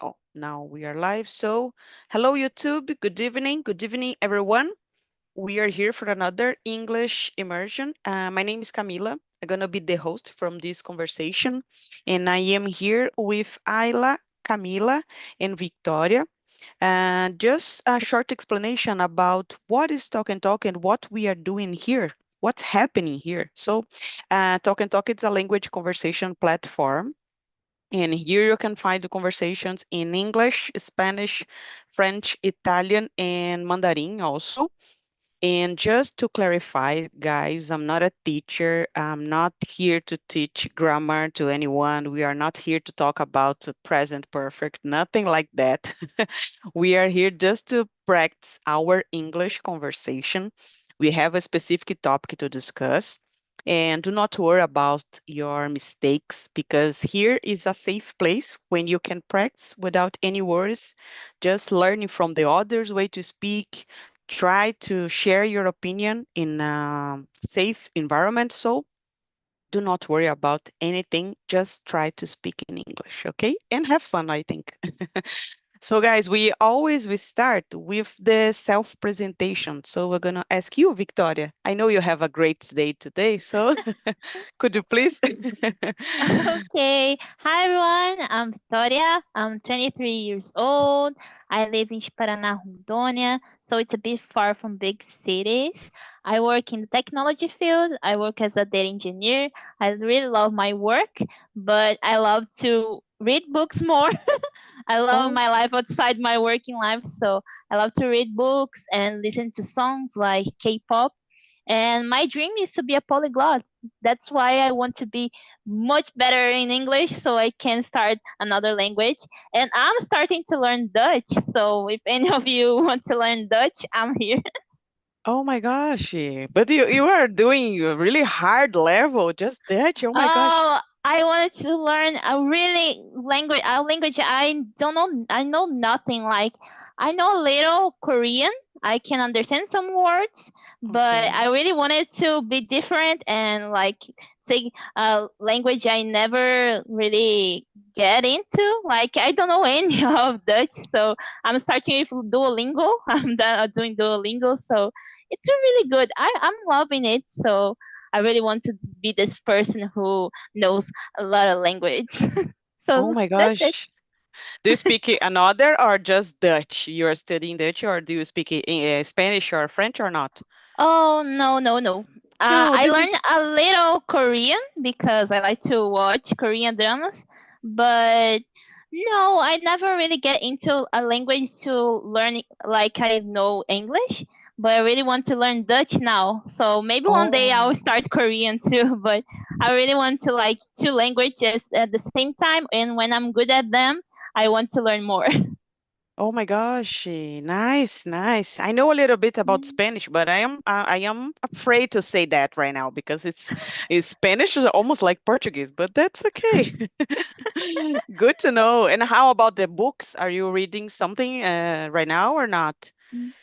Oh, now we are live. So, hello, YouTube. Good evening, everyone. We are here for another English immersion. My name is Camila. I'm going to be the host from this conversation. And I am here with Ayla, Camila, and Victoria. Just a short explanation about what is Talk and Talk and what we are doing here. What's happening here? So, Talk and Talk is a language conversation platform, and here you can find the conversations in English, Spanish, French, Italian, and Mandarin also. And just to clarify, guys, I'm not a teacher. I'm not here to teach grammar to anyone. We are not here to talk about the present perfect, nothing like that. We are here just to practice our English conversation. We have a specific topic to discuss. And do not worry about your mistakes because here is a safe place when you can practice without any worries, just learning from the others' way to speak. Try to share your opinion in a safe environment. So do not worry about anything. Just try to speak in English, okay? And have fun, I think. So, guys, we start with the self-presentation. So we're gonna ask you, Victoria. I know you have a great day today, so could you please? Okay. Hi, everyone. I'm Victoria. I'm 23 years old. I live in Paraná, Rondônia, so it's a bit far from big cities. I work in the technology field. I work as a data engineer. I really love my work, but I love to read books more. I love Oh, my life outside my working life, so I love to read books and listen to songs like K-pop. And my dream is to be a polyglot. That's why I want to be much better in English so I can start another language. And I'm starting to learn Dutch. So if any of you want to learn Dutch, I'm here. oh my gosh. But you are doing a really hard level, just that. Oh my gosh. Oh, I wanted to learn a language I don't know. I know nothing. Like I know a little Korean. I can understand some words, but Okay. I really wanted to be different and like take a language I never really get into. Like I don't know any of Dutch, so I'm starting with Duolingo. Doing Duolingo, so it's really good. I'm loving it. So I really want to be this person who knows a lot of language. Oh So my that's it. gosh. Do you speak another or just Dutch? You are studying Dutch, or do you speak Spanish or French or not? Oh no no no. No, I this learned is. a little Korean because I like to watch Korean dramas, but no, I never really get into a language to learn like I know English. But I really want to learn Dutch now. So maybe one day I'll Oh, start Korean too. But I really want to like two languages at the same time, and when I'm good at them, I want to learn more. oh my gosh. Nice, nice. I know a little bit about Spanish, but I am afraid to say that right now because it's Spanish is almost like Portuguese, but that's okay. Good to know. And how about the books? Are you reading something right now or not?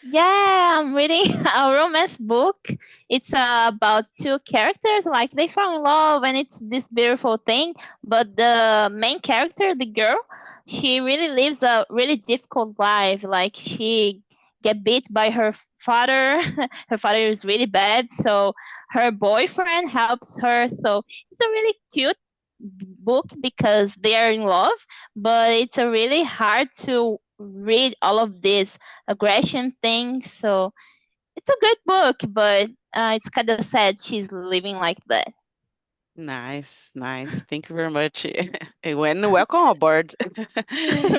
Yeah, I'm reading a romance book. It's about two characters, like they fall in love, and it's this beautiful thing. But the main character, the girl, she really lives a really difficult life. Like she get beat by her father. Her father is really bad, so her boyfriend helps her. So it's a really cute book because they are in love, but it's a really hard to read all of this aggression things. So it's a good book, but it's kind of sad she's living like that. Nice, nice. Thank you very much. And welcome aboard.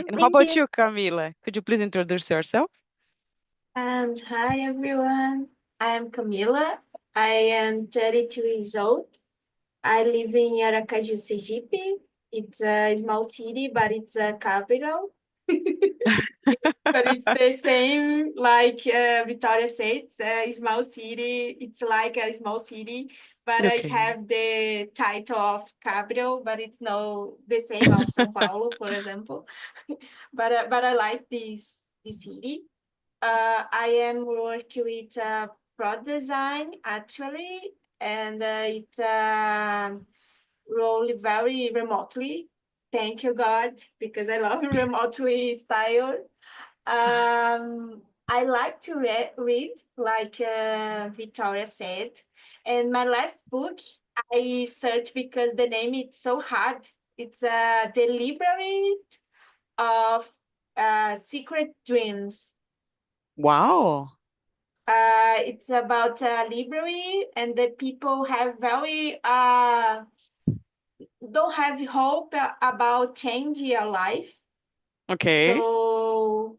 And how Thank about you. you, Camila? Could you please introduce yourself? And hi everyone, I am Camila. I am 32 years old. I live in Aracaju, Sergipe. It's a small city, but it's a capital. But it's the same, like Victoria said, it's a small city. It's like a small city, but I Okay. have the title of capital, but it's no the same of São Paulo, for example. But I like this city. I am working with product design actually, and it's role very remotely. Thank you, God, because I love remotely style. I like to read, like Victoria said. And my last book, I searched because the name is so hard. It's Deliberate of Secret Dreams. Wow. It's about a library, and the people have very don't have hope about change your life. Okay. So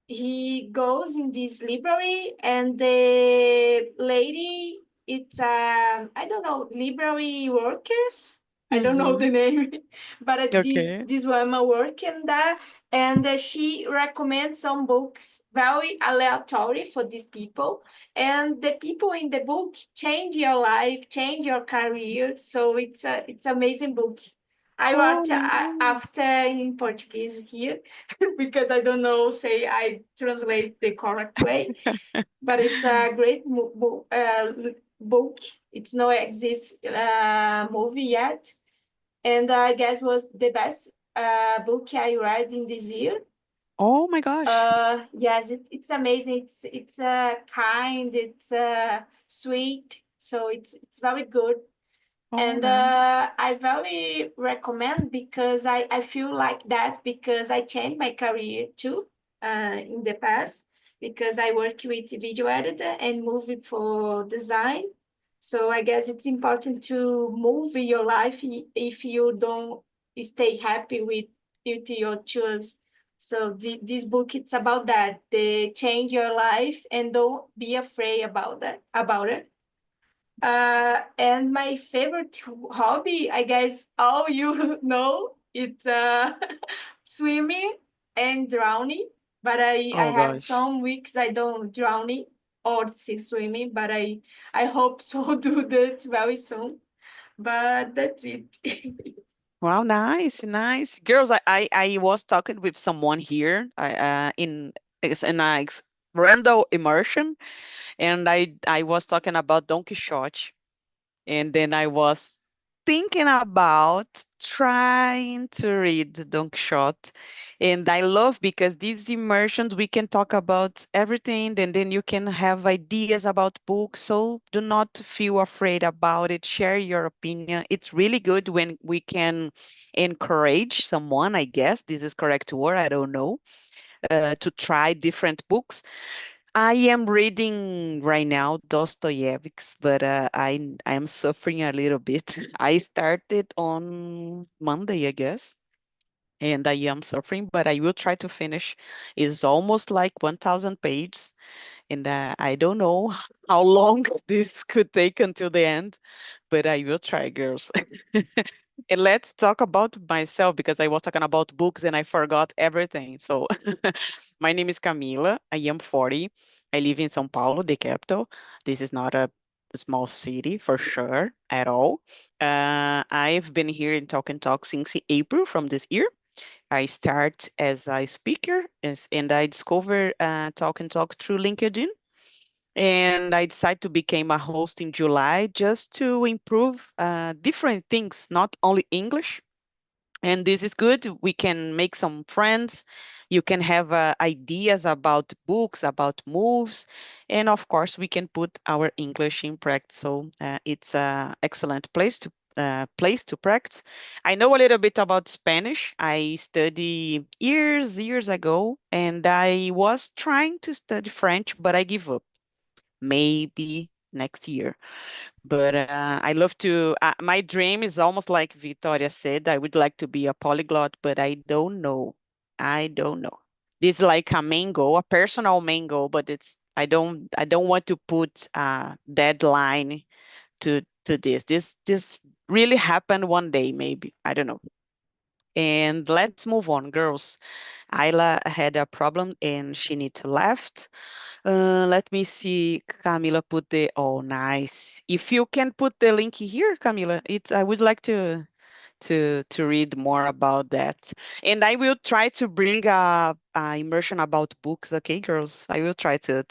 he goes in this library, and the lady, it's I don't know, library workers, I don't know Mm-hmm. the name, but Okay. this woman working there, and she recommends some books very aleatory for these people, and the people in the book change your life, change your career. So it's amazing book. I Oh wrote my God. after in Portuguese here because I don't know, say I translate the correct way, but it's a great book. It's no exist movie yet, and I guess was the best book I read in this year. Oh my gosh. Yes, it's amazing. It's kind, it's sweet, so it's very good. Oh, And nice. I very recommend because I feel like that because I changed my career too in the past because I work with video editor and movie for design. So I guess it's important to move in your life if you don't stay happy with your choice. So this book it's about that. They change your life and don't be afraid about it. And my favorite hobby, I guess all you know, it's swimming and drowning. But I Oh have gosh. some weeks I don't drowning or see swimming, but I hope so do that very soon. But that's it. Wow, nice, nice. Girls, I was talking with someone here in it's in a random immersion, and I was talking about Don Quixote. And then I was thinking about trying to read Don Quixote. And I love because these immersions, we can talk about everything and then you can have ideas about books. So do not feel afraid about it. Share your opinion. It's really good when we can encourage someone, I guess this is correct word, I don't know, to try different books. I am reading right now Dostoevsky, but I am suffering a little bit. I started on Monday, I guess, and I am suffering, but I will try to finish. It's almost like 1,000 pages, and I don't know how long this could take until the end, but I will try, girls. And let's talk about myself because I was talking about books and I forgot everything. So, my name is Camila. I am 40. I live in São Paulo, the capital. This is not a small city for sure at all. I've been here in Talk and Talk since April from this year. I start as a speaker and I discover Talk and Talk through LinkedIn. And I decided to become a host in July just to improve different things, not only English. And this is good. We can make some friends. You can have ideas about books, about moves, and of course, we can put our English in practice. So it's an excellent place to practice. I know a little bit about Spanish. I study years ago, and I was trying to study French, but I give up. Maybe next year. But I love to. My dream is almost like Victoria said. I would like to be a polyglot, but I don't know. I don't know. This is like a main goal, a personal main goal, but it's I don't want to put a deadline to this. This really happened one day, maybe. I don't know. And let's move on, girls. Ayla had a problem and she need to left. Let me see. Camila put oh, nice. If you can put the link here, Camila, it's I would like to to read more about that. And I will try to bring a immersion about books. Okay, girls, I will try to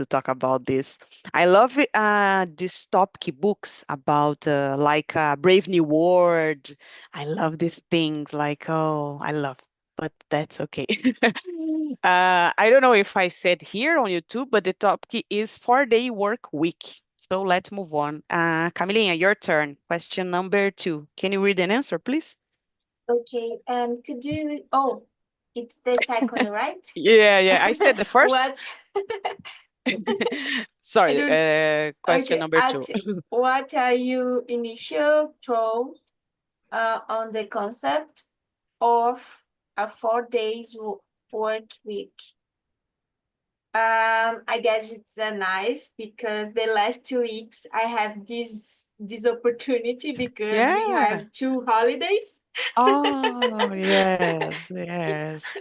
talk about this. I love it, dystopic books about like Brave New World. I love these things. Like, oh, I love. But that's okay. I don't know if I said here on YouTube, but the topic is 4-day work week. So let's move on. Camilinha, your turn. Question number 2. Can you read an answer, please? Okay, and could you, oh, it's the second, right? Yeah, yeah. I said the first. What, I Sorry, don't, question okay, number 2. what are your initial thoughts on the concept of a 4 days work week? I guess it's nice because the last 2 weeks I have this opportunity because we Yeah. have 2 holidays. Oh, yes, yes.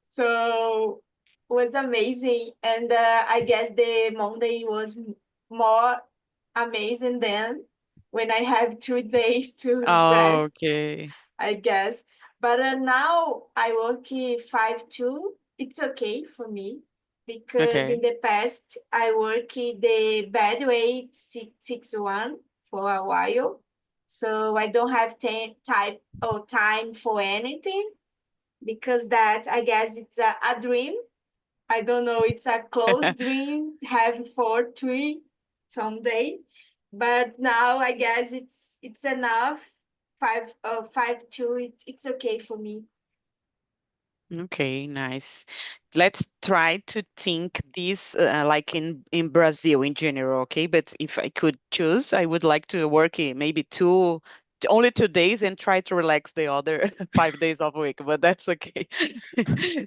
So was amazing, and I guess the Monday was more amazing than when I have 2 days to rest, Okay. I guess. But now I work 5-2. It's okay for me because in Okay. the past I work the bad way 6-1 for a while. So I don't have type or time for anything because that I guess it's a dream. I don't know, it's a close dream, have 4-3 someday. But now I guess it's enough. 5-2, it's okay for me. Okay, nice. Let's try to think this like in Brazil in general, okay? But if I could choose, I would like to work maybe only 2 days and try to relax the other 5 days of week, but that's okay.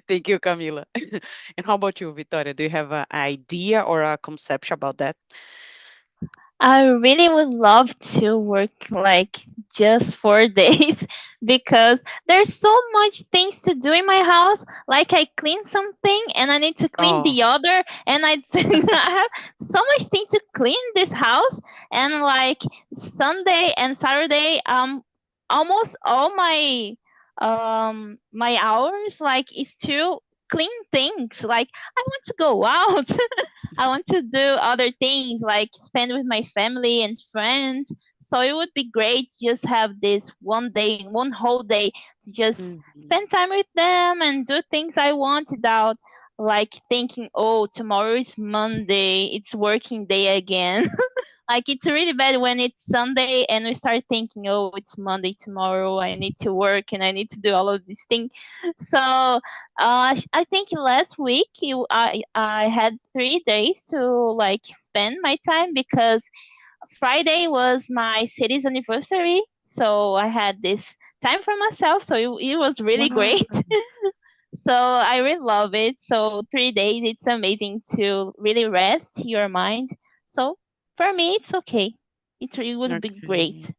Thank you, Camila. And how about you, Victoria? Do you have an idea or a conception about that? I really would love to work like just 4 days because there's so much things to do in my house. Like I clean something and I need to clean Oh, the other, and I have so much thing to clean this house. And like Sunday and Saturday, almost all my hours like is to clean things. Like I want to go out. I want to do other things like spend with my family and friends. So it would be great to just have this one day, one whole day to just mhm. spend time with them and do things I want without like thinking, oh, tomorrow is Monday, it's working day again. Like it's really bad when it's Sunday and we start thinking, oh, it's Monday tomorrow. I need to work and I need to do all of these things. So I think last week I had 3 days to like spend my time because Friday was my city's anniversary. So I had this time for myself. So it was really Wow. great. So I really love it. So 3 days, it's amazing to really rest your mind. So for me, it's okay. It would be Okay. great.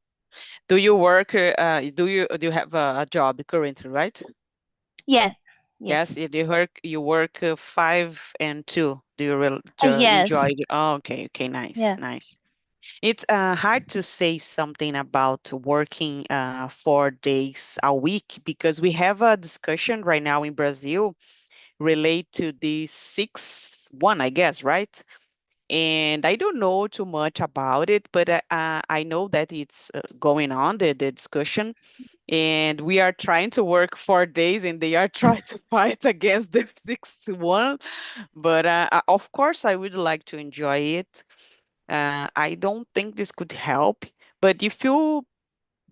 Do you work, do you have a job currently, right? Yeah. Yes, Yes. you work 5 and 2. Do you enjoy Yes. it? Oh, okay, okay, nice, Yeah. nice. It's hard to say something about working 4 days a week because we have a discussion right now in Brazil relate to the 6-1, I guess, right? And I don't know too much about it, but I know that it's going on, the discussion, and we are trying to work 4 days and they are trying to fight against the 6-1. But of course, I would like to enjoy it. I don't think this could help, but if you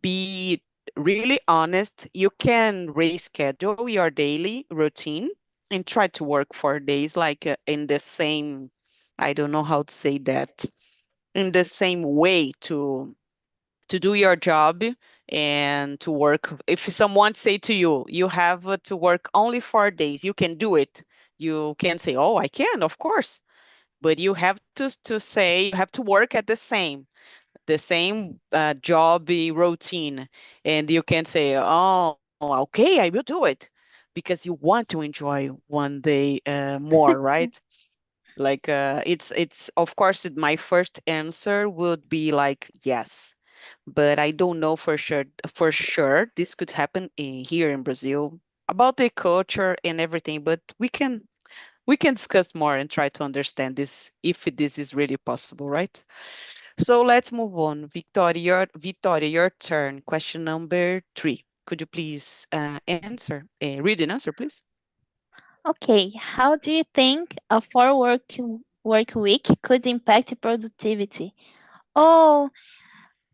be really honest, you can reschedule your daily routine and try to work 4 days like in the same, I don't know how to say that, in the same way to do your job and to work. If someone say to you, you have to work only 4 days, you can do it. You can say, oh, I can, of course. But you have to say you have to work at the same job routine, and you can say, oh, okay, I will do it because you want to enjoy one day more, right? Like it's of course my first answer would be like yes, but I don't know for sure. For sure, this could happen here in Brazil about the culture and everything. But we can discuss more and try to understand this if this is really possible, right? So let's move on. Victoria, your turn. Question number 3. Could you please read and answer, please? Okay, how do you think a four work week could impact productivity? Oh,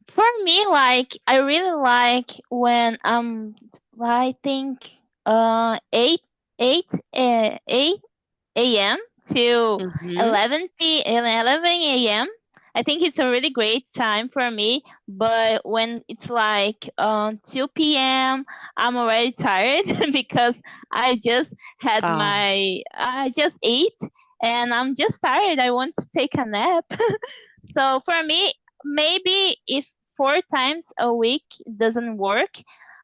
for me, like I really like when I think 8 a.m. to Mm-hmm. 11 a.m. I think it's a really great time for me, but when it's like 2 p.m., I'm already tired because Ah, I just ate and I'm just tired. I want to take a nap. So for me, maybe if 4 times a week doesn't work,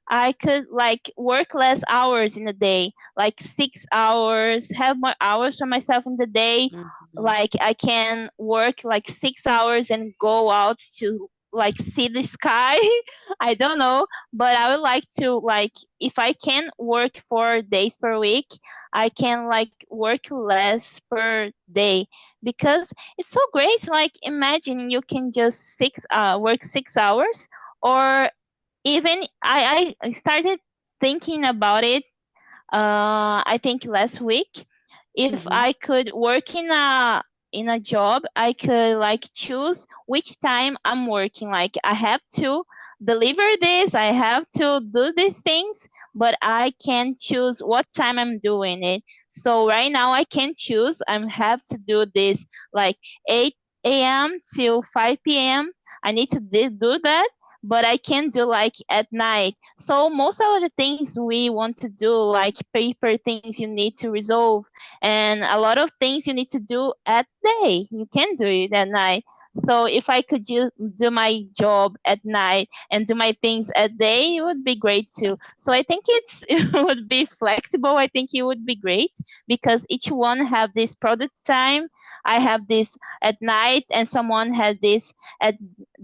I could like work less hours in a day, like 6 hours, have more hours for myself in the day. mm-hmm. Like I can work like 6 hours and go out to like see the sky. I don't know, but I would like to like if I can work 4 days per week, I can like work less per day because it's so great. Like imagine you can just work 6 hours, or even I started thinking about it. I think last week, if Mm-hmm. I could work in a job, I could like choose which time I'm working. Like I have to deliver this, I have to do these things, but I can choose what time I'm doing it. So right now I can choose. I have to do this like 8 a.m. till 5 p.m. I need to do that, but I can do like at night. So most of the things we want to do, like paper things you need to resolve, and a lot of things you need to do at day, you can do it at night. So if I could do my job at night and do my things at day, it would be great too. So I think it would be flexible. I think it would be great because each one have this product time. I have this at night, and someone has this at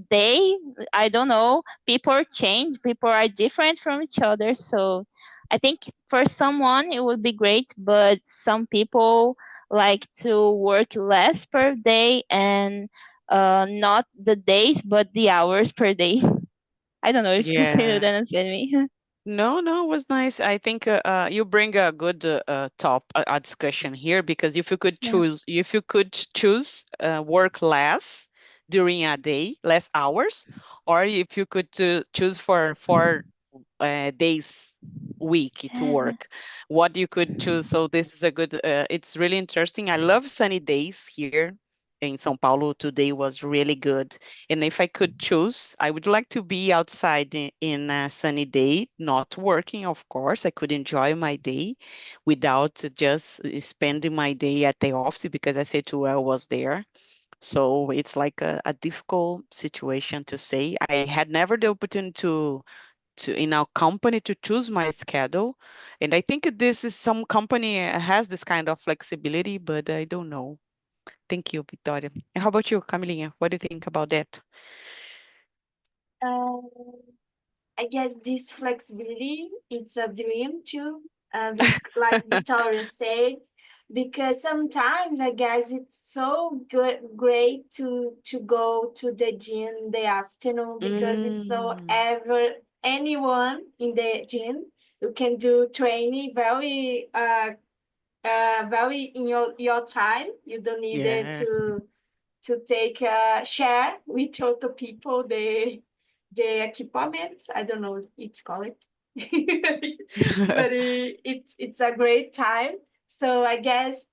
day. I don't know. People change. People are different from each other. So I think for someone it would be great, but some people like to work less per day and not the days but the hours per day. I don't know if you can Yeah. understand me. No, no, it was nice. I think you bring a good discussion here because Yeah. if you could choose work less during a day, less hours, or if you could choose for 4 days week to Yeah. work, what you could choose. So this is a good. It's really interesting. I love sunny days here in São Paulo. Today was really good. And if I could choose, I would like to be outside in a sunny day, not working, of course. I could enjoy my day without just spending my day at the office because I said to I was there. So it's like a difficult situation to say. I had never the opportunity to in our company to choose my schedule, and I think this is some company has this kind of flexibility, but I don't know. Thank you, Victoria. And how about you, Camilinha? What do you think about that? Uh, I guess this flexibility, it's a dream too, like Victoria said, because sometimes I guess it's so good, great to go to the gym in the afternoon because it's no Mm, ever anyone in the gym who can do training very in your time. You don't need it yeah. to take share with other people the equipment. I don't know it's called, but it's a great time. So I guess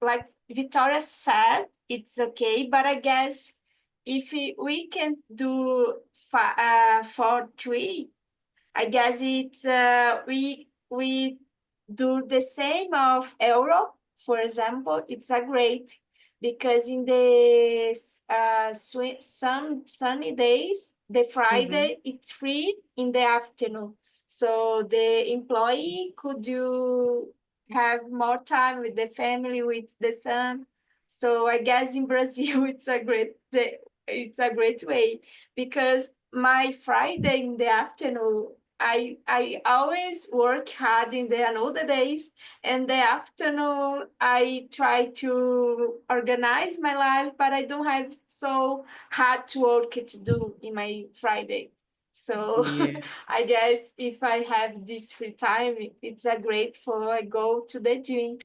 like Victoria said, it's okay. But I guess if we can do 4-3, I guess it's we do the same of Europe, for example. It's a great because in the some sunny days, the Hmm. Friday it's free in the afternoon, so the employee could do have more time with the family with the son. So I guess in Brazil it's a great day. it's a great way because my Friday in the afternoon, I always work hard in the another days, and the afternoon I try to organize my life, but I don't have so hard work to do in my Friday. So Yeah. I guess if I have this free time, it's a great for I go to the gym,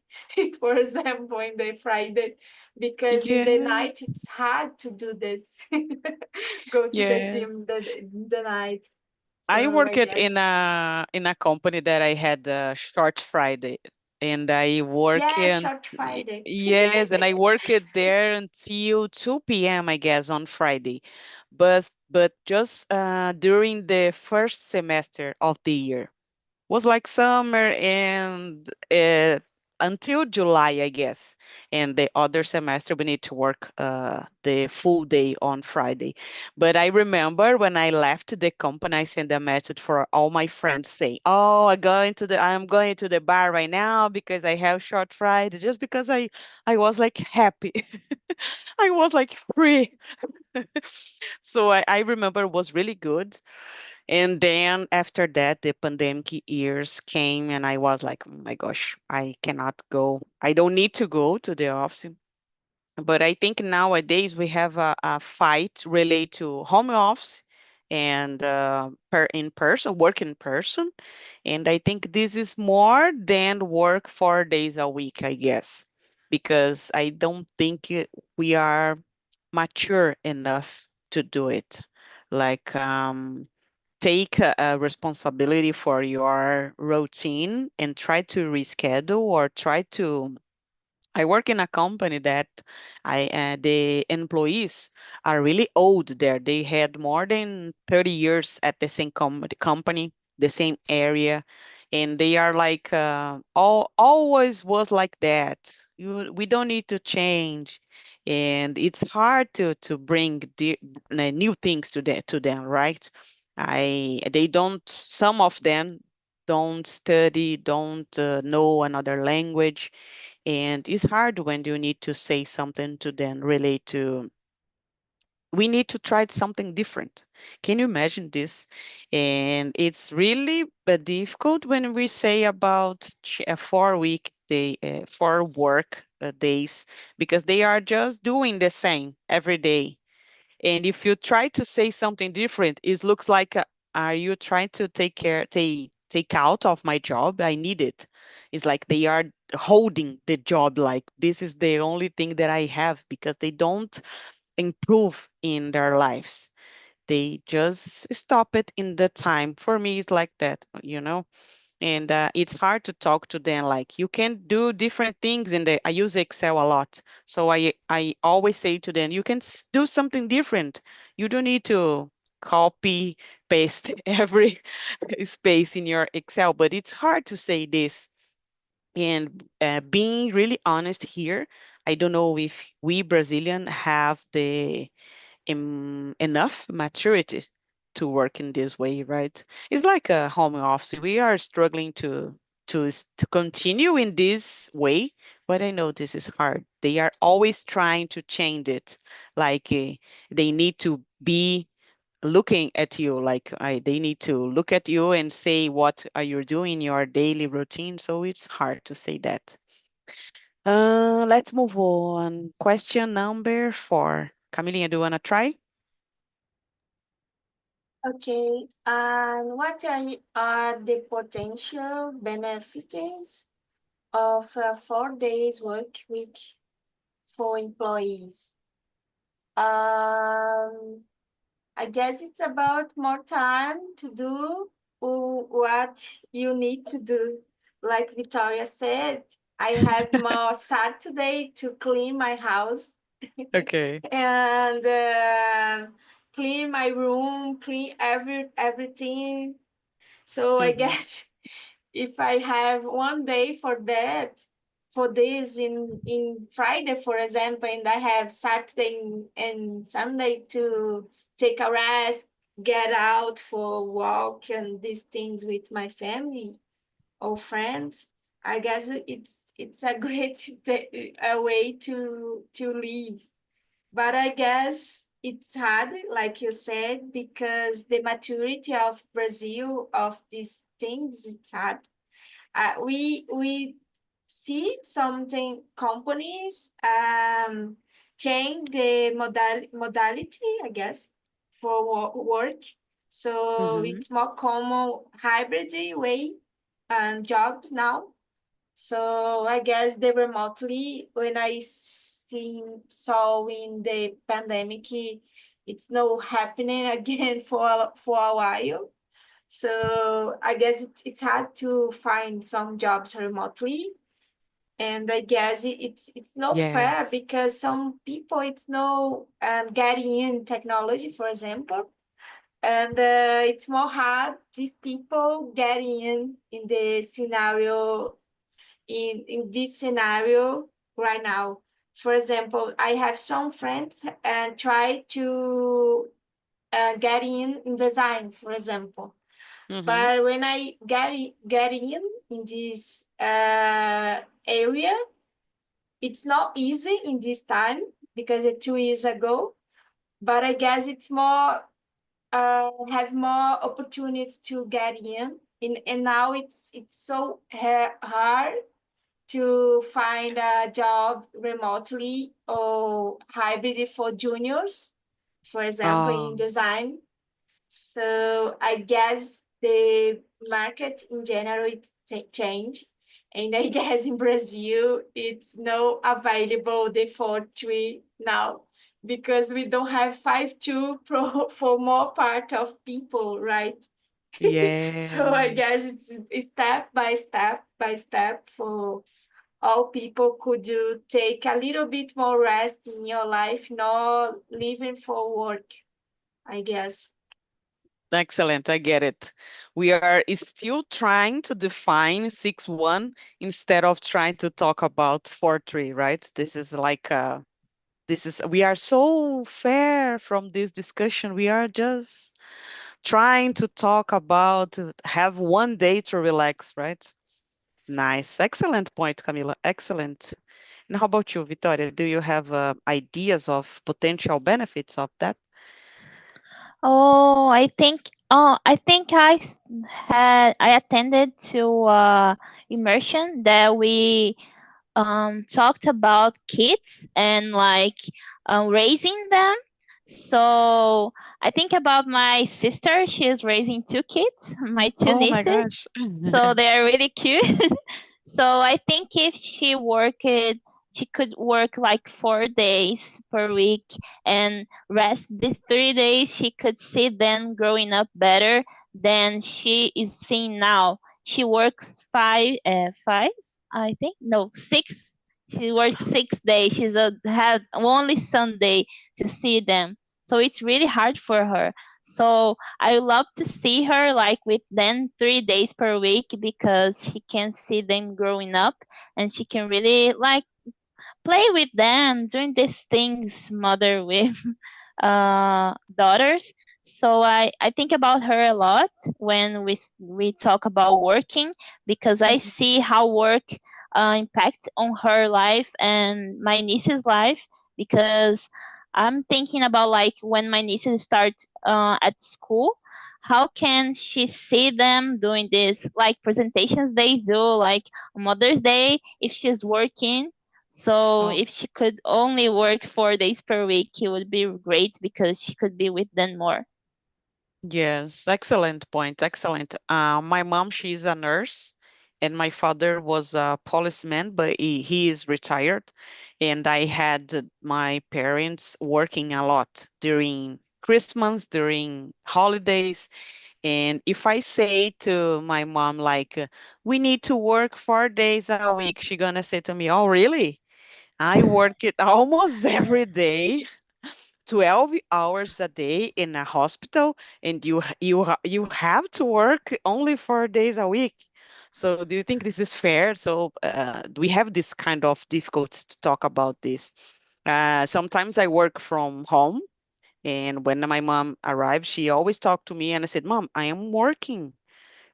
for example, in the Friday, because in the night Yes. it's hard to do this. Go to the Yes. gym the night. I So I worked guess in a company that I had a short Friday, and I work yeah, in short Friday. yes, and I worked there until 2 p.m. I guess on Friday, but just during the first semester of the year was like summer and until July, I guess. And the other semester, we need to work the full day on Friday. But I remember when I left the company, I sent a message for all my friends saying, "Oh, I'm going to the bar right now because I have short Friday." Just because I was like happy, I was like free. So I remember it was really good. And then after that, the pandemic years came, and I was like, oh my gosh, I cannot go. I don't need to go to the office. But I think nowadays we have a fight related to home office and in person, work in person. And I think this is more than work 4 days a week, I guess, because I don't think we are mature enough to do it. Like, take a responsibility for your routine and try to reschedule or try to I work in a company that the employees are really old there. They had more than 30 years at the same company, the same area, and they are like always was like that. We don't need to change, and it's hard to bring new things to them, right? They don't. Some of them don't study, don't know another language, and it's hard when you need to say something to them relate to we need to try something different. Can you imagine this? And it's really difficult when we say about 4 week day for work days, because they are just doing the same every day. And if you try to say something different, it looks like, are you trying to take out of my job? I need it. It's like they are holding the job like this is the only thing that I have, because they don't improve in their lives. They just stop it in the time. For me, it's like that. And it's hard to talk to them like you can do different things in the I use Excel a lot, so I always say to them, you can do something different. You don't need to copy paste every space in your Excel. But it's hard to say this. And being really honest here, I don't know if we Brazilian have the enough maturity to work in this way, right? It's like a home office. We are struggling to continue in this way, but I know this is hard. They are always trying to change it. Like they need to be looking at you, like they need to look at you and say what are you doing in your daily routine. So it's hard to say that. Let's move on. Question number 4. Camilinha, do you want to try? Okay, and what are the potential benefits of a 4 days work week for employees? Um, I guess it's about more time to do what you need to do. Like Victoria said, I have more Saturday to clean my house Okay. and clean my room, clean everything. So I Mhm. guess if I have one day for that, for this in Friday, for example, and I have Saturday and Sunday to take a rest, get out for a walk and these things with my family or friends, I guess it's a great a way to live. But I guess it's hard, like you said, because the maturity of Brazil of these things, it's hard. We see something companies change the modality, I guess, for work. So Mm-hmm. it's more common hybrid way and jobs now. So I guess the remotely when saw in the pandemic, it's not happening again for a while. So I guess it's hard to find some jobs remotely. And I guess it's not fair Yes. because some people it's no getting in technology, for example, and it's more hard these people getting in the scenario in this scenario right now. For example, I have some friends and try to get in design, for example. Mm-hmm. But when I get in this area, it's not easy in this time because it's 2 years ago. But I guess it's more have more opportunities to get in. And now it's so hard to find a job remotely or hybrid for juniors, for example, in Oh, design. So I guess the market in general it's change. And I guess in Brazil it's no available the 4-3 now because we don't have 5-2 pro for more part of people, right? So I yes. guess it's step by step by step for all people. Could you take a little bit more rest in your life, not living for work, I guess. Excellent. I get it. We are still trying to define 6-1 instead of trying to talk about 4-3, right? This is like we are so fair from this discussion. We are just trying to talk about have one day to relax, right? Nice. Excellent point, Camila. Excellent. And how about you, Victoria? Do you have ideas of potential benefits of that? Oh, I think I attended to immersion that we talked about kids and like raising them. So I think about my sister. She is raising two kids, my two Oh my nieces. gosh. So they are really cute. So I think if she could work like 4 days per week and rest these 3 days. She could see them growing up better than she is seeing now. She works five, I think, no, six. She works 6 days. Has only Sunday to see them. So it's really hard for her. So I love to see her like with them 3 days per week because she can see them growing up and she can really like play with them, doing these things mother with daughters. So I think about her a lot when we talk about working because I Mhm. see how work impacts on her life and my niece's life because I'm thinking about like when my nieces start at school, how can she see them doing this like presentations they do like Mother's Day if she's working. So Oh, if she could only work 4 days per week, it would be great because she could be with them more. yes. Excellent point. Excellent. My mom, she's a nurse, and my father was a policeman, but he is retired. And I had my parents working a lot during Christmas, during holidays. And if I say to my mom, like, we need to work 4 days a week, she gonna say to me, oh, really? I work it almost every day, 12 hours a day in a hospital, and you have to work only 4 days a week. So do you think this is fair? So we have this kind of difficulties to talk about this. Sometimes I work from home, and when my mom arrived, she always talked to me, and I said, Mom, I am working.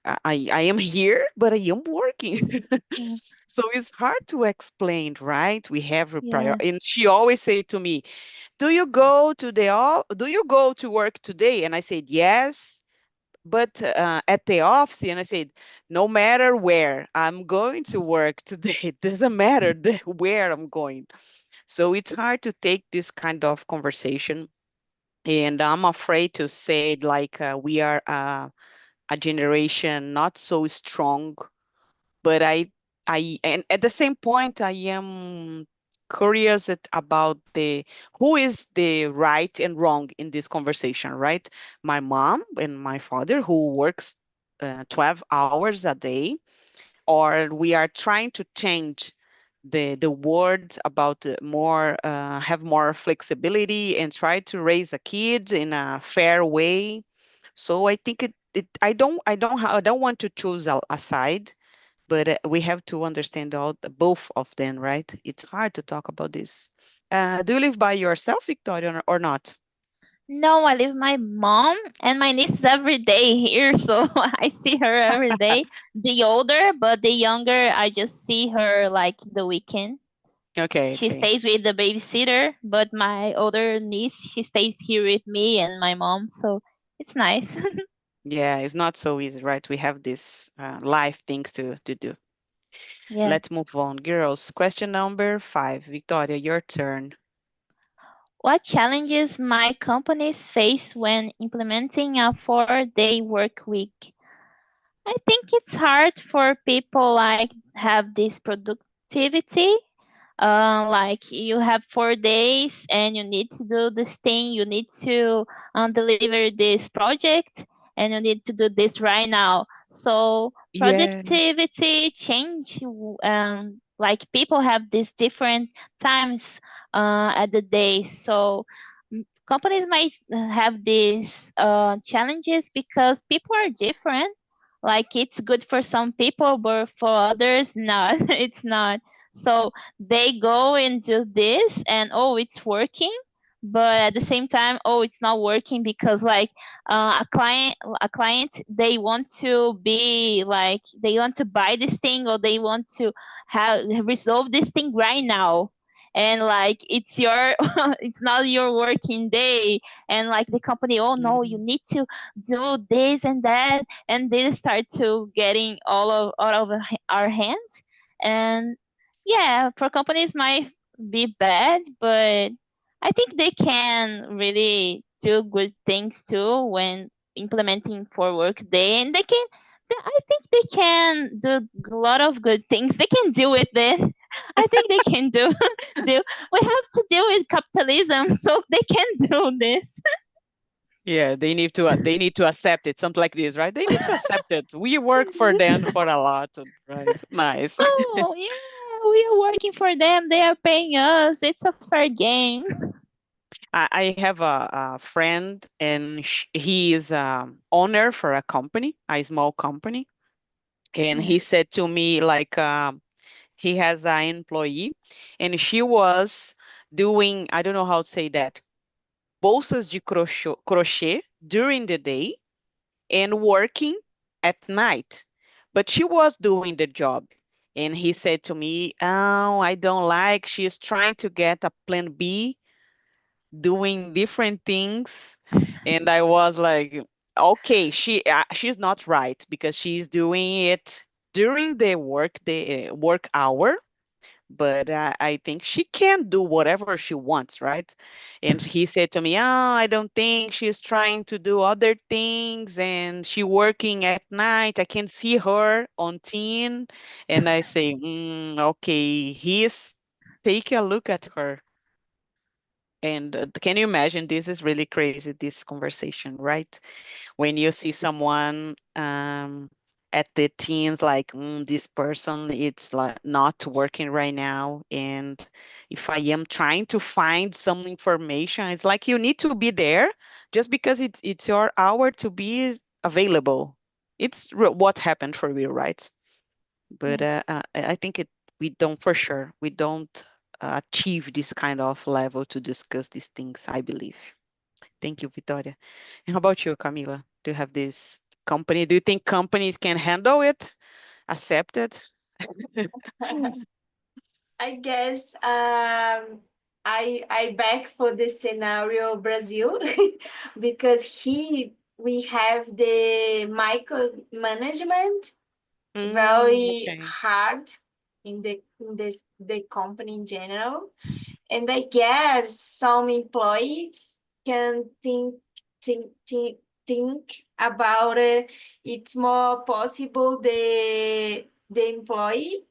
I am here, but I am working. So it's hard to explain, right? We have a prior, Yeah. and she always say to me, "Do you go to do you go to work today?" And I said, "Yes." But at the office, and I said, no matter where, I'm going to work today. It doesn't matter where I'm going. So it's hard to take this kind of conversation. And I'm afraid to say, like, we are a generation not so strong, but and at the same point, I am curious about the who is the right and wrong in this conversation, right? My mom and my father who works 12 hours a day, or we are trying to change the words about more have more flexibility and try to raise a kid in a fair way. So I think I don't want to choose a side, but we have to understand both of them, right? It's hard to talk about this. Do you live by yourself, Victoria, or not? No, I live with my mom and my niece every day here, so I see her every day. The older, but the younger, I just see her like the weekend. Okay, She okay. stays with the babysitter, but my older niece, she stays here with me and my mom, so it's nice. Yeah, it's not so easy, right? We have this life things to do. Yeah. Let's move on. Girls, question number 5. Victoria, your turn. What challenges might companies face when implementing a 4-day work week? I think it's hard for people like have this productivity. Like you have 4 days and you need to do this thing, you need to deliver this project, and you need to do this right now. So Yeah. productivity change. Like people have these different times at the day. So companies might have these challenges because people are different. Like it's good for some people, but for others, not. It's not. So they go and do this, and oh, it's working, but at the same time, oh, it's not working because like a client, they want to be like they want to buy this thing, or they want to have resolve this thing right now, and like it's your it's not your working day, and like the company, oh no, you Mhm. need to do this and that, and they start to getting all of our hands. And yeah, for companies might be bad, but I think they can really do good things too when implementing for workday, and I think they can do a lot of good things. They can deal with it. I think they can do. We have to deal with capitalism, so they can do this. Yeah, they need to accept it. Something like this, right? They need to accept it. We work for them for a lot, right? Nice. Oh yeah, we are working for them. They are paying us. It's a fair game. I have a friend, and he is owner for a company, a small company, and Yeah. he said to me like he has an employee, and she was doing, I don't know how to say that, bolsas de crochê during the day and working at night, but she was doing the job. And he said to me, "Oh, I don't like. She's trying to get a plan B, doing different things." And I was like, "Okay, she's not right because she's doing it during the work hour, but I think she can do whatever she wants, right?" And he said to me, "Oh, I don't think she's trying to do other things, and she working at night. I can see her on teen." And I say, okay, he's take a look at her. And can you imagine? This is really crazy, this conversation, right? When you see someone at the teens like this person, it's like not working right now, and if I am trying to find some information, it's like you need to be there just because it's your hour to be available. It's what happened for you, right? But Yeah. I think we don't, for sure we don't achieve this kind of level to discuss these things, I believe. Thank you, Victoria. And how about you, Camila? Do you have this? company? Do you think companies can handle it, accept it? I guess I back for the scenario Brazil because we have the micromanagement very Okay. hard in the company in general. And I guess some employees can think about it. It's more possible the employee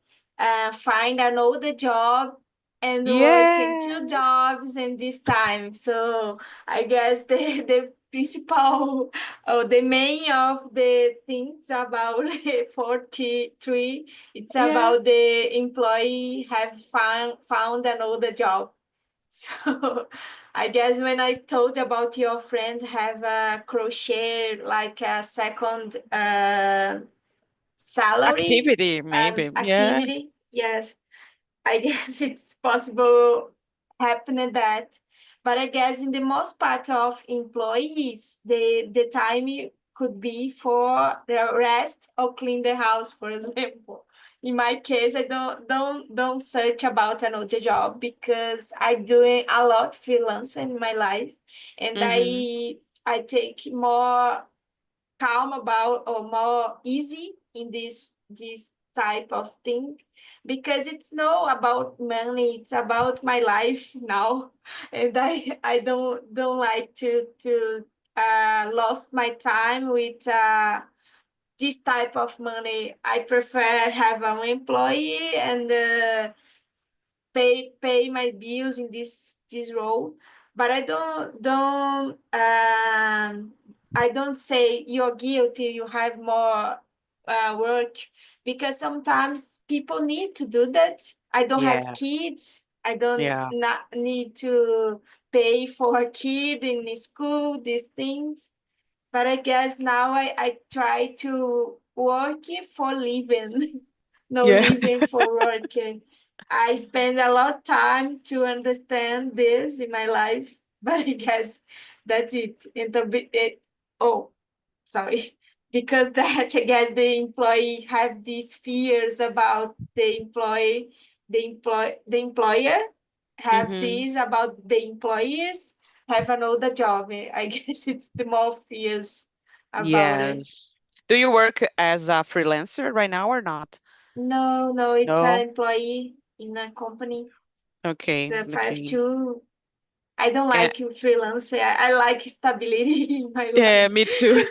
find another job and work in two Yeah. jobs in this time. So I guess the principal or the main of the things about 43, it's Yeah. about the employee have found another job. So I guess when I told about your friend have a crochet like a second salary Activity, maybe. Yeah. activity, yes, I guess it's possible happening that. But I guess in the most part of employees, the time could be for the rest or clean the house, for example. In my case, I don't search about another job because I doing a lot freelance in my life, and Mm-hmm. I take more calm about or more easy in this type of thing because it's no about money, it's about my life now. And I don't like to lost my time with this type of money. I prefer have an employee and pay my bills in this role. But I don't say you're guilty, you have more work, because sometimes people need to do that. I don't have Yeah. kids, I don't Yeah. not need to pay for a kid in the school, these things. But I guess now I try to work for living, no Yeah. living for working. I spend a lot of time to understand this in my life, but I guess that's it. Oh, sorry. Because that, I guess the employee have these fears about the employer have Mm-hmm. these about the employers have another job. I guess it's the more fears about it. Yes. Do you work as a freelancer right now or not? No, no, it's an No? employee in a company. It's Okay. a five Okay. two. I don't And like freelance. I like stability in my yeah, life. me too.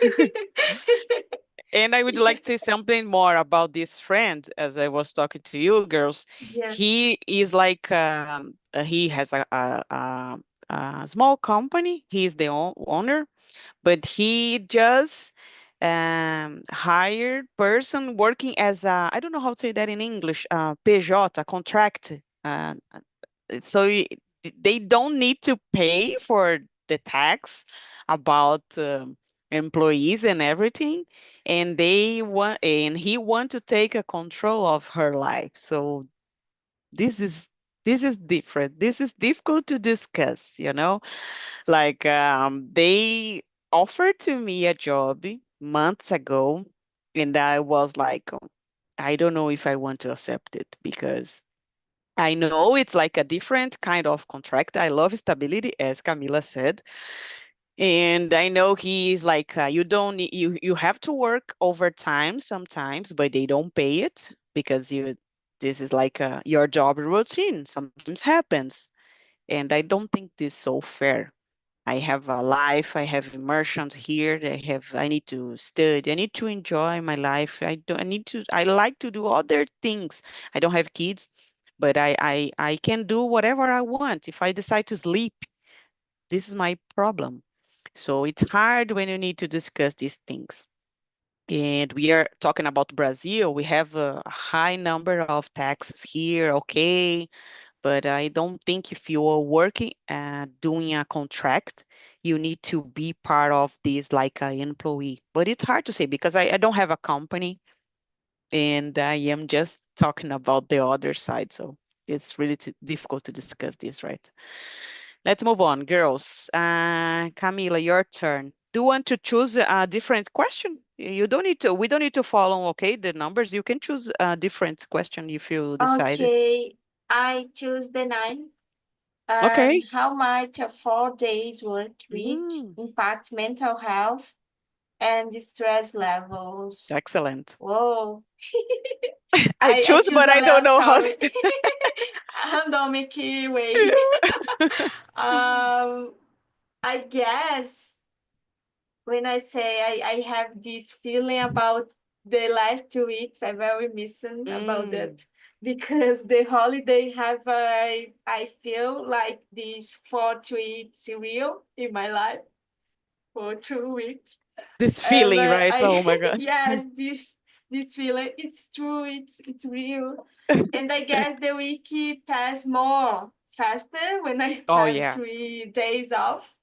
And I would like to say something more about this friend as I was talking to you girls. Yes. He is like he has a small company. He's the owner, but he just hired person working as a, I don't know how to say that in English, PJ, a contract. So they don't need to pay for the tax about employees and everything, and he want to take a control of her life. So this is this is different. This is difficult to discuss, like they offered to me a job months ago, and I was like, I don't know if I want to accept it because I know it's like a different kind of contract. I love stability, as Camila said, and I know he's like, you don't need, you have to work overtime sometimes, but they don't pay it because you this is like your job routine. Sometimes happens, and I don't think this is so fair. I have a life, I have immersions here, I need to study, I need to enjoy my life. I like to do other things. I don't have kids, but I can do whatever I want. If I decide to sleep, this is my problem. So it's hard when you need to discuss these things. And we are talking about Brazil. We have a high number of taxes here, okay, but I don't think if you are working doing a contract, you need to be part of this like an employee. But it's hard to say because I don't have a company and I am just talking about the other side. So it's really difficult to discuss this, right? Let's move on, girls. Camila, your turn. Do you want to choose a different question? You don't need to. We don't need to follow, okay, the numbers. You can choose a different question if you decide. Okay, I choose the 9. Okay. How might a 4 days work week Mm, impact mental health and stress levels? excellent. Whoa. I I choose, choose but I don't know how. aleatory. Randomic way. um, I guess when I say I have this feeling about the last 2 weeks, I'm very missing about Mm, that because the holiday have I feel like these 4 weeks real in my life for 2 weeks, this and feeling, right? I Oh my God. yes, this feeling, it's true, it's real, and I guess the week pass more faster when I Oh have yeah. 3 days off,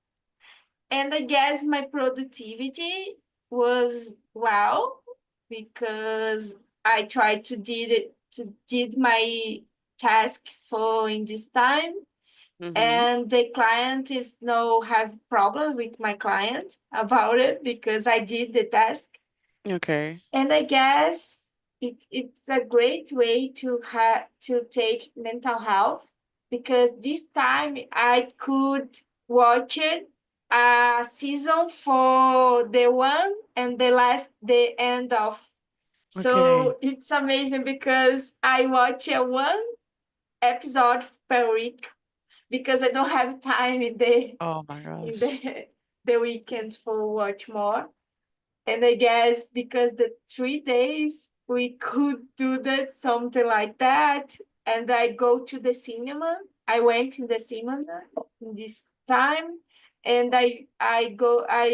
and I guess my productivity was well because I tried to did my task for in this time, Mm-hmm. and the client is no have problem with my client about it because I did the task. Okay. And I guess it's a great way to have to take mental health because this time I could watch it a season for the one and the end of. Okay. So it's amazing because I watch a one episode per week because I don't have time Oh my in gosh. the weekend for watch more. And I guess because the 3 days we could do that, something like that. And I go to the cinema. I went in the cinema in this time. And I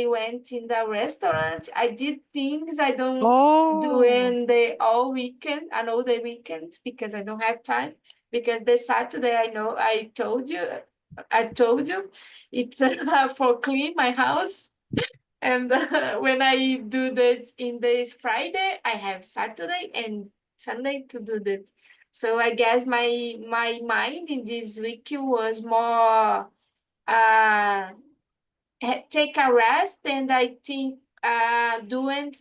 went in the restaurant. I did things I don't do Oh, in the all weekend, another weekend because I don't have time. Because the Saturday I told you, it's for clean my house, and when I do that in this Friday, I have Saturday and Sunday to do that. So I guess my mind in this week was more take a rest, and I think doing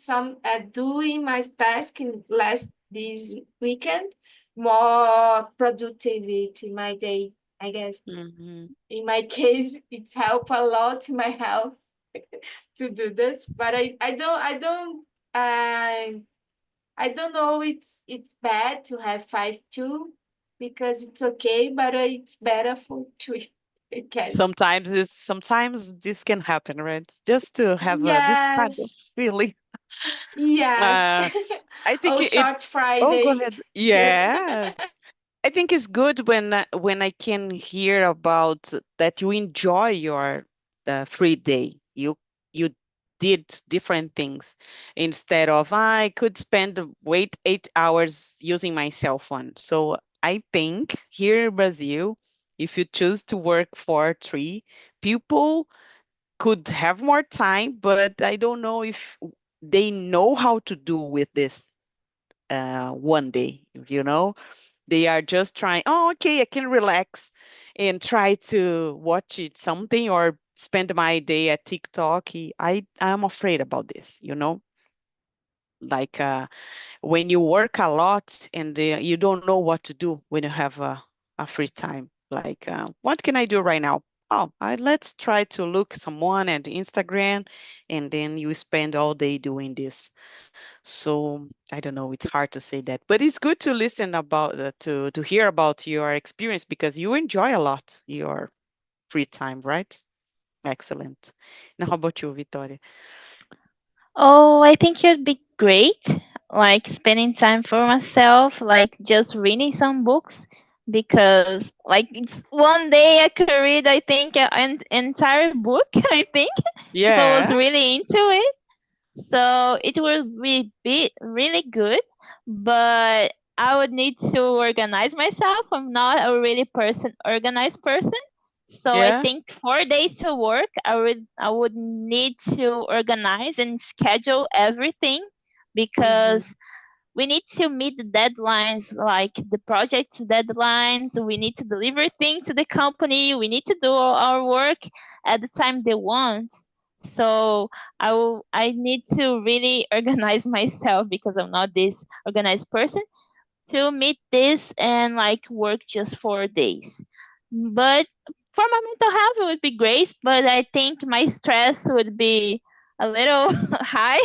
my task in last this weekend more productivity my day. I guess mm-hmm. in my case, it's helped a lot in my health to do this, but I don't know, it's bad to have 5 too because it's okay, but it's better for 3, I guess. Sometimes this can happen, right? Just to have this type of Yes, feeling. yes. Uh, I think Oh, short it's. Oh, go Friday ahead. too. Yes. I think it's good when I can hear about that you enjoy your free day. You did different things instead of I could spend wait 8 hours using my cell phone. So I think here in Brazil, if you choose to work for 3, people could have more time, but I don't know if they know how to do with this one day, you know? They are just trying, oh, okay, I can relax and try to watch it something or spend my day at TikTok. I'm afraid about this, you know? Like when you work a lot and you don't know what to do when you have a free time. Like, what can I do right now? Oh, let's try to look someone at Instagram, and then you spend all day doing this. So I don't know. It's hard to say that, but it's good to listen about to hear about your experience because you enjoy a lot your free time, right? Excellent. Now, how about you, Victoria? Oh, I think it'd be great, like spending time for myself, like just reading some books, because like it's one day I could read, I think, an entire book, I think, if I was Yeah. really into it. So it will be really good, but I would need to organize myself. I'm not a really organized person. So I Yeah. think 4 days to work, I would need to organize and schedule everything Mm-hmm. because we need to meet the deadlines, like the project deadlines. We need to deliver things to the company. We need to do our work at the time they want. So I need to really organize myself because I'm not this organized person to meet this and like work just 4 days. But for my mental health, it would be great. But I think my stress would be a little high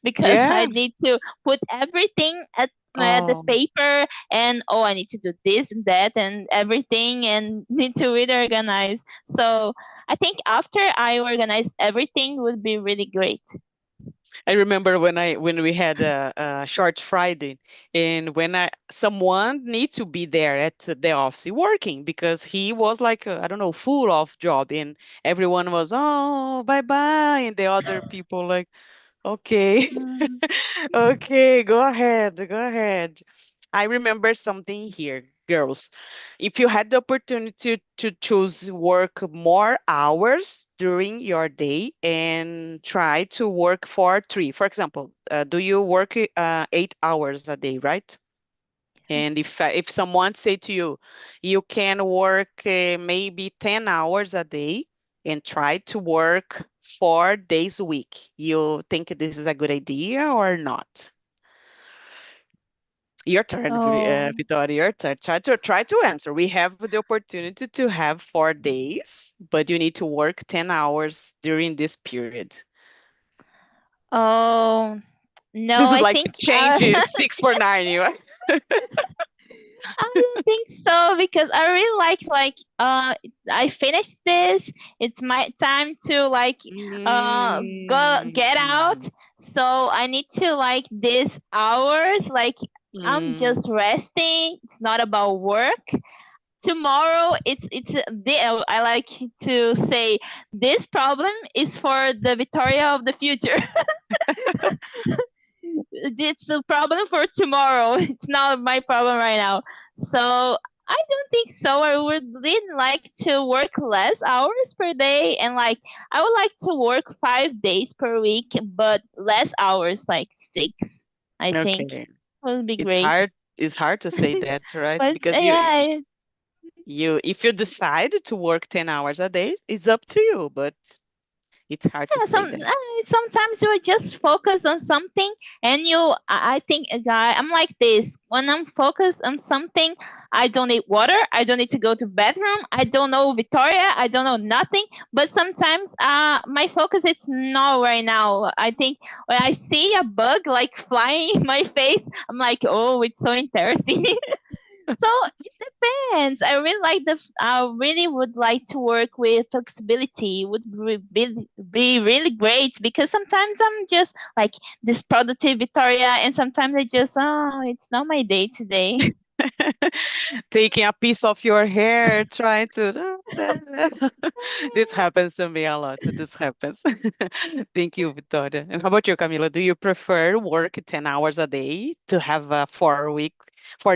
because I Yeah. need to put everything at the Oh, paper and oh, I need to do this and that and everything and need to really organize. So I think after I organize everything would be really great. I remember when we had a short Friday, and when I someone need to be there at the office working because he was like I don't know, full of job, and everyone was, oh, bye bye, and the other people like, okay. Mm. Okay, go ahead, go ahead. I remember something here, girls. If you had the opportunity to choose work more hours during your day and try to work for three, for example, do you work 8 hours a day, right? And if someone say to you, you can work maybe 10 hours a day and try to work 4 days a week, you think this is a good idea or not? Your turn, Oh. Victoria, your turn. Try to answer. We have the opportunity to have 4 days, but you need to work 10 hours during this period. Oh. No, This is I like think changes 6 for 9. I don't think so because I really I finished this. It's my time to like go get out. Mm, So I need to like these hours like I'm mm. just resting. It's not about work. Tomorrow I like to say this problem is for the Victoria of the future. It's a problem for tomorrow. It's not my problem right now. So I don't think so. I would really like to work less hours per day and like I would like to work 5 days per week, but less hours, like 6. I think Okay. would be It's great. hard. It's hard to say that, right? But Because yeah, if you decide to work 10 hours a day, it's up to you, but it's hard to yeah, say that. sometimes you just focus on something and I think a guy I'm like this when I'm focused on something. I don't need water, I don't need to go to bathroom, I don't know Victoria, I don't know nothing. But sometimes my focus is not right now. I think when I see a bug like flying in my face, I'm like, oh, it's so interesting. So it depends. I really would like to work with flexibility. Would be really great because sometimes I'm just like this productive Victoria, and sometimes I just it's not my day today. Taking a piece of your hair, trying to. This happens to me a lot. This happens. Thank you, Victoria. And how about you, Camila? Do you prefer work 10 hours a day to have a 4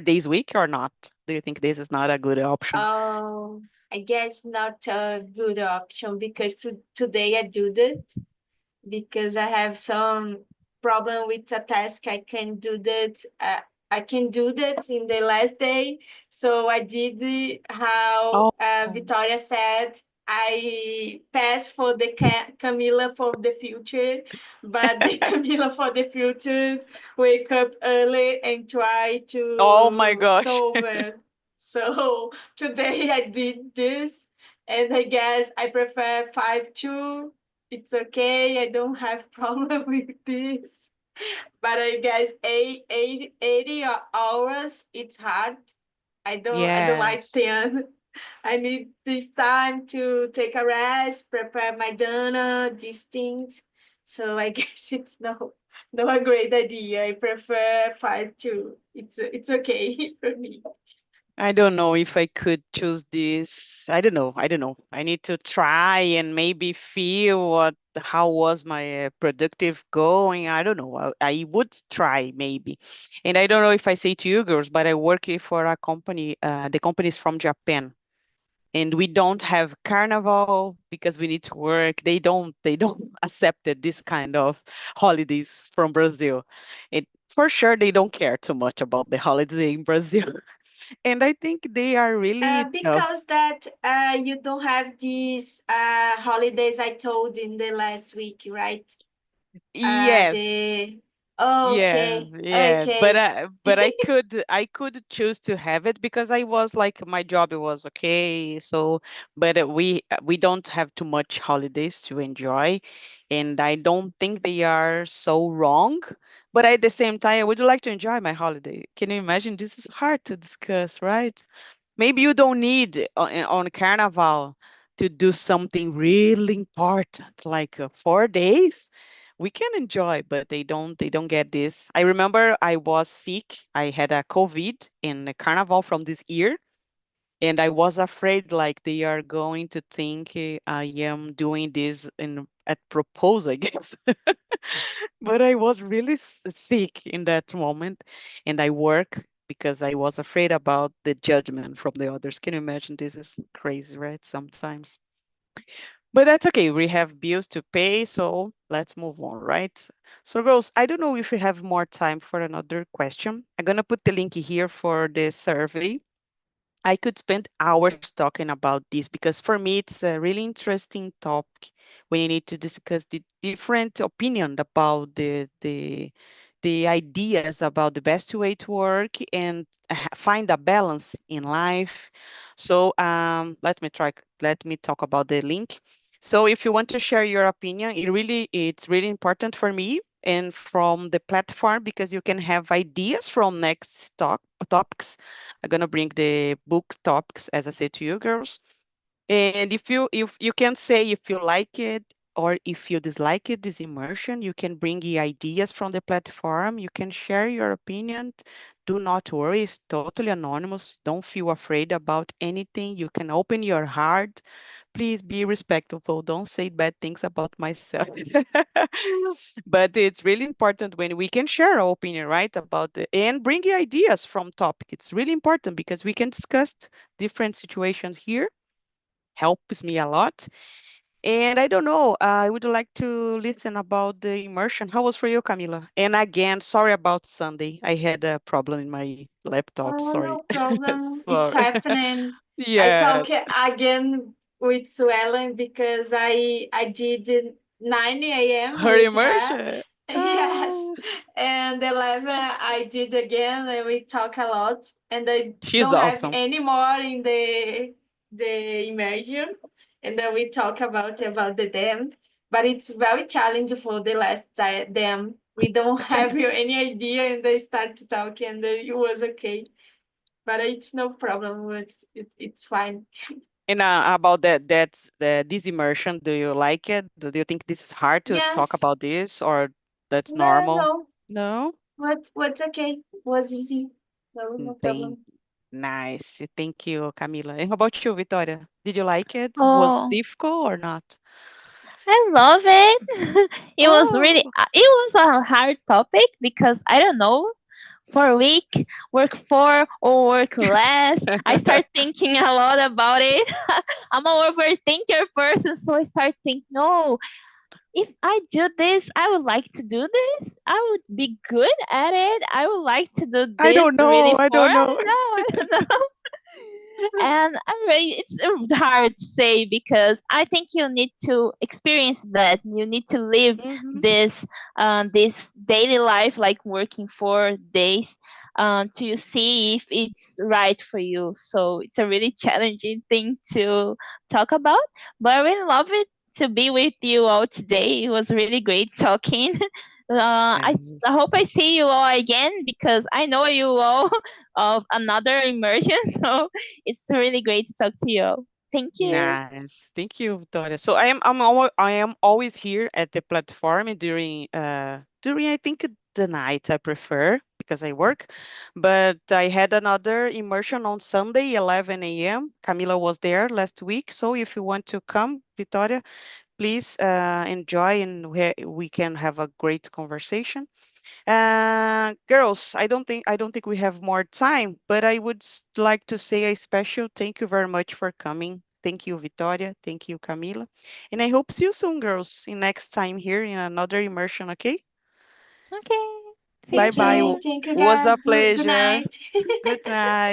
days week or not? Do you think this is not a good option? Oh, I guess not a good option because today I do that because I have some problem with a task. I can do that in the last day. So I did how Oh, Victoria said. I passed for the Camila for the future, but the Camila for the future wake up early and try oh my to gosh. solve it. So today I did this, and I guess I prefer 5-2. It's okay. I don't have problem with this. But I guess 80 hours, it's hard. I don't like Yes. 10. I need this time to take a rest, prepare my dinner, these things. So I guess it's no a great idea. I prefer 5-2. It's okay for me. I don't know if I could choose this. I don't know. I don't know. I need to try and maybe feel how was my productive going. I don't know. I would try maybe. And I don't know if I say to you girls, but I work for a company. The company is from Japan, and we don't have carnival because we need to work. They don't accept this kind of holidays from Brazil. It for sure they don't care too much about the holiday in Brazil. And I think they are really tough. Because that you don't have these holidays I told in the last week, right? Yes, The yes, okay, yes. But okay. I could choose to have it because I was like my job was okay. So, but we don't have too much holidays to enjoy, and I don't think they are so wrong. But at the same time, I would like to enjoy my holiday. Can you imagine? This is hard to discuss, right? Maybe you don't need on Carnival to do something really important, like 4 days. We can enjoy, but they don't get this. I remember I was sick. I had a COVID in the Carnival from this year, and I was afraid like they are going to think I am doing this in at propose, I guess. But I was really sick in that moment, and I worked because I was afraid about the judgment from the others. Can you imagine? This is crazy, right? Sometimes. But that's okay. We have bills to pay, so let's move on, right? So, Rose, I don't know if you have more time for another question. I'm gonna put the link here for the survey. I could spend hours talking about this because for me it's a really interesting topic when you need to discuss the different opinion about the ideas about the best way to work and find a balance in life. So let me talk about the link. So if you want to share your opinion, it's really important for me and from the platform because you can have ideas from next topics. I'm gonna bring the book topics as I said to you girls. And if you can say if you like it or if you dislike it, this immersion, you can bring the ideas from the platform. You can share your opinion. Do not worry, it's totally anonymous. Don't feel afraid about anything. You can open your heart. Please be respectful. Don't say bad things about myself. But it's really important when we can share our opinion, right? About the and bring the ideas from topic. It's really important because we can discuss different situations here. Helps me a lot. And I don't know, I would like to listen about the immersion. How was for you, Camila? And again, sorry about Sunday. I had a problem in my laptop. Oh, Sorry. no problem. It's Sorry. happening. I Yes. talk again with Suellen because I did 9 a.m. Her with her. immersion. Yes. Ah, And 11 I did again and we talk a lot. And I she's don't have awesome. any more in the immersion. And then we talk about the dam. But it's very challenging for the last dam. We don't have any idea and they start to talk and it was okay. But it's no problem. It's fine. And about that's this immersion, do you like it? Do you think this is hard to talk Yes. about this or that's No, normal? no. No? What's okay? Was easy. No, Mm, no problem. nice. Thank you, Camila. And how about you, Victoria? Did you like it? Was Oh, difficult or not? I love it. It was really, Oh, it was a hard topic because I don't know, for a week, work for or work less. I start thinking a lot about it. I'm an overthinker person, so I start thinking, no, if I do this, I would like to do this. I would be good at it. I would like to do I this don't really know. I for. don't know. I don't know. And I really, it's hard to say because I think you need to experience that. You need to live Mhm. this daily life, like working 4 days, to see if it's right for you. So it's a really challenging thing to talk about, but I really love it to be with you all today. It was really great talking. I Yes. hope I see you all again because I know you all of another immersion. So it's really great to talk to you. Thank you. Nice. Thank you, Victoria. So I am always here at the platform during I think the night I prefer because I work. But I had another immersion on Sunday, 11 a.m. Camila was there last week. So if you want to come, Victoria, please enjoy and we can have a great conversation. Girls, I don't think we have more time, but I would like to say a special thank you very much for coming. Thank you, Victoria. Thank you, Camila. And I hope see you soon, girls, in next time here in another immersion, okay? Okay. See you Bye bye. Okay, soon. thank you Was guys. a Good pleasure. night. Good night.